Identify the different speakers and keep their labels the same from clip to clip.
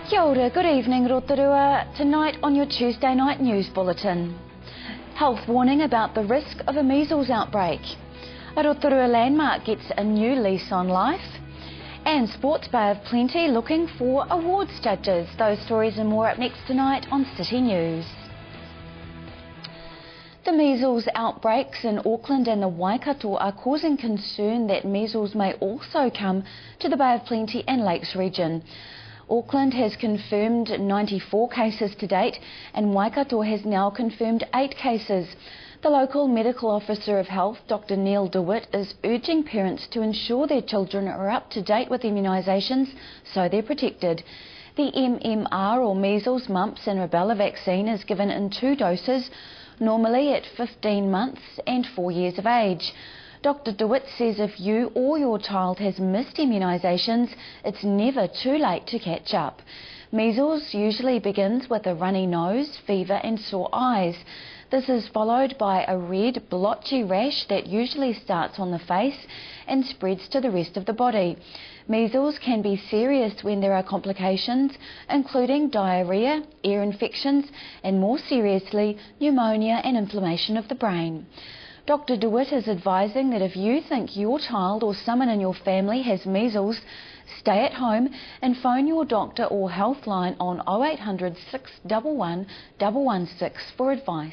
Speaker 1: Kia ora, good evening Rotorua. Tonight on your Tuesday night news bulletin. Health warning about the risk of a measles outbreak. A Rotorua landmark gets a new lease on life. And Sports Bay of Plenty looking for awards judges. Those stories and more up next tonight on City News. The measles outbreaks in Auckland and the Waikato are causing concern that measles may also come to the Bay of Plenty and Lakes region. Auckland has confirmed 94 cases to date and Waikato has now confirmed 8 cases. The local medical officer of health, Dr Neil DeWitt, is urging parents to ensure their children are up to date with immunisations so they're protected. The MMR or measles, mumps and rubella vaccine is given in 2 doses, normally at 15 months and 4 years of age. Dr DeWitt says if you or your child has missed immunisations, it's never too late to catch up. Measles usually begins with a runny nose, fever and sore eyes. This is followed by a red, blotchy rash that usually starts on the face and spreads to the rest of the body. Measles can be serious when there are complications, including diarrhoea, ear infections, and more seriously, pneumonia and inflammation of the brain. Dr DeWitt is advising that if you think your child or someone in your family has measles, stay at home and phone your doctor or healthline on 0800 611 116 for advice.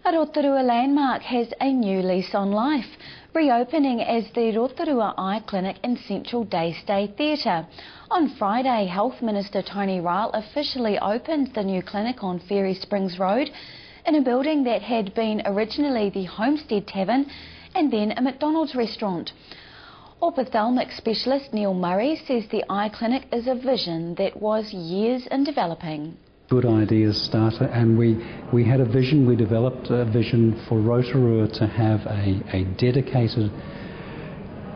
Speaker 1: A Rotorua landmark has a new lease on life, reopening as the Rotorua Eye Clinic in Central Day Stay Theatre. On Friday, Health Minister Tony Ryle officially opened the new clinic on Fairy Springs Road in a building that had been originally the Homestead Tavern and then a McDonald's restaurant. Ophthalmic specialist Neil Murray says the eye clinic is a vision that was years in developing.
Speaker 2: Good ideas starter, and we had a vision, we developed a vision for Rotorua to have a dedicated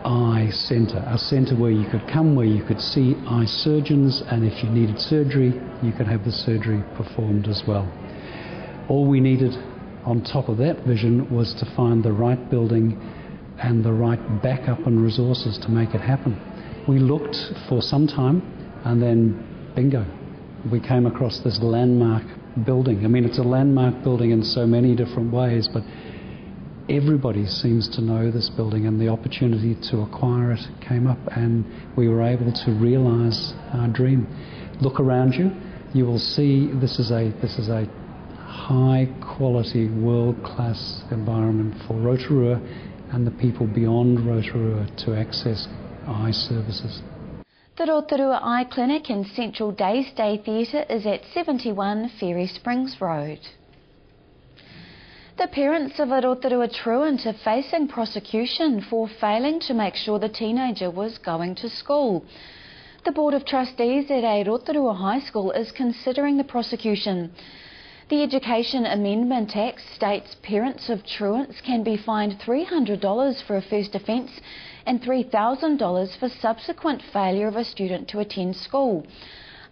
Speaker 2: eye centre, a centre where you could come, where you could see eye surgeons, and if you needed surgery, you could have the surgery performed as well. All we needed on top of that vision was to find the right building and the right backup and resources to make it happen. We looked for some time and then bingo, we came across this landmark building. I mean, it's a landmark building in so many different ways, but everybody seems to know this building, and the opportunity to acquire it came up and we were able to realise our dream. Look around you, you will see this is a high quality, world-class environment for Rotorua and the people beyond Rotorua to access eye services.
Speaker 1: The Rotorua Eye Clinic in Central Day Stay Theatre is at 71 Fairy Springs Road. The parents of a Rotorua truant are facing prosecution for failing to make sure the teenager was going to school. The Board of Trustees at a Rotorua high school is considering the prosecution. The Education Amendment Act states parents of truants can be fined $300 for a first offence and $3,000 for subsequent failure of a student to attend school.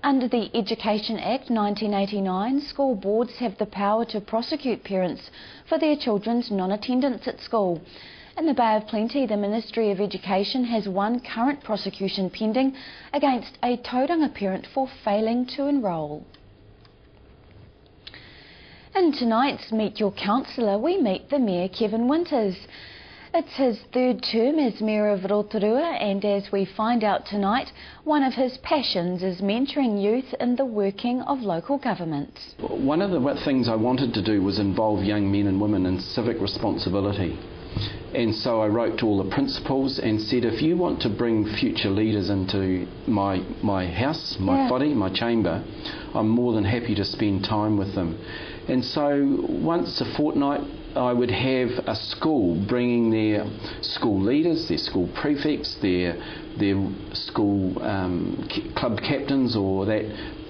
Speaker 1: Under the Education Act 1989, school boards have the power to prosecute parents for their children's non-attendance at school. In the Bay of Plenty, the Ministry of Education has one current prosecution pending against a Tauranga parent for failing to enrol. In tonight's Meet Your Councillor, we meet the Mayor Kevin Winters. It's his 3rd term as Mayor of Rotorua, and as we find out tonight, one of his passions is mentoring youth in the working of local government.
Speaker 3: One of the things I wanted to do was involve young men and women in civic responsibility. And so I wrote to all the principals and said, if you want to bring future leaders into my house, my whare, my chamber, I'm more than happy to spend time with them. And so once a fortnight I would have a school bringing their school leaders, their school prefects, their school club captains or that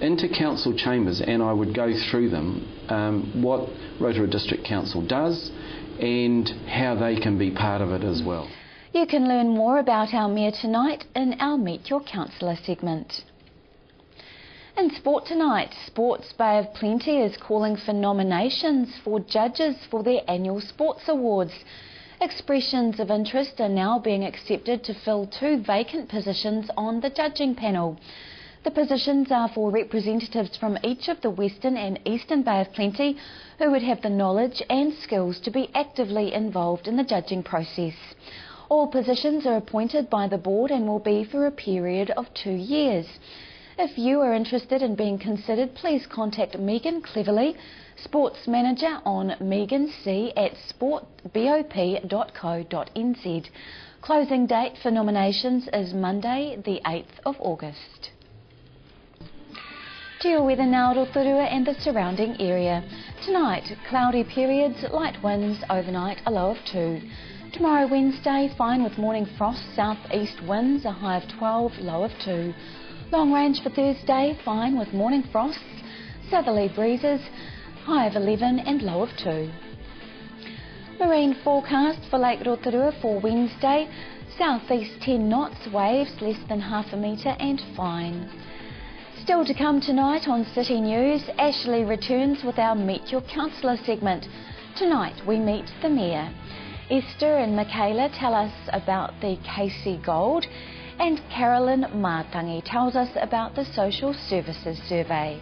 Speaker 3: into council chambers, and I would go through them what Rotorua District Council does and how they can be part of it as well.
Speaker 1: You can learn more about our Mayor tonight in our Meet Your Councillor segment. In sport tonight, Sports Bay of Plenty is calling for nominations for judges for their annual sports awards. Expressions of interest are now being accepted to fill 2 vacant positions on the judging panel. The positions are for representatives from each of the Western and Eastern Bay of Plenty who would have the knowledge and skills to be actively involved in the judging process. All positions are appointed by the board and will be for a period of 2 years. If you are interested in being considered, please contact Megan Cleverly, Sports Manager on meganc@sportbop.co.nz. Closing date for nominations is Monday the 8th of August. To your weather now, Rotorua and the surrounding area. Tonight, cloudy periods, light winds, overnight a low of 2. Tomorrow Wednesday, fine with morning frost, south-east winds, a high of 12, low of 2. Long range for Thursday, fine with morning frosts, southerly breezes, high of 11 and low of 2. Marine forecast for Lake Rotorua for Wednesday, south-east 10 knots, waves less than half a metre and fine. Still to come tonight on City News, Ashley returns with our Meet Your Councillor segment. Tonight we meet the Mayor. Esther and Michaela tell us about the Casey Gold, and Carolyn Matangi tells us about the Social Services Survey.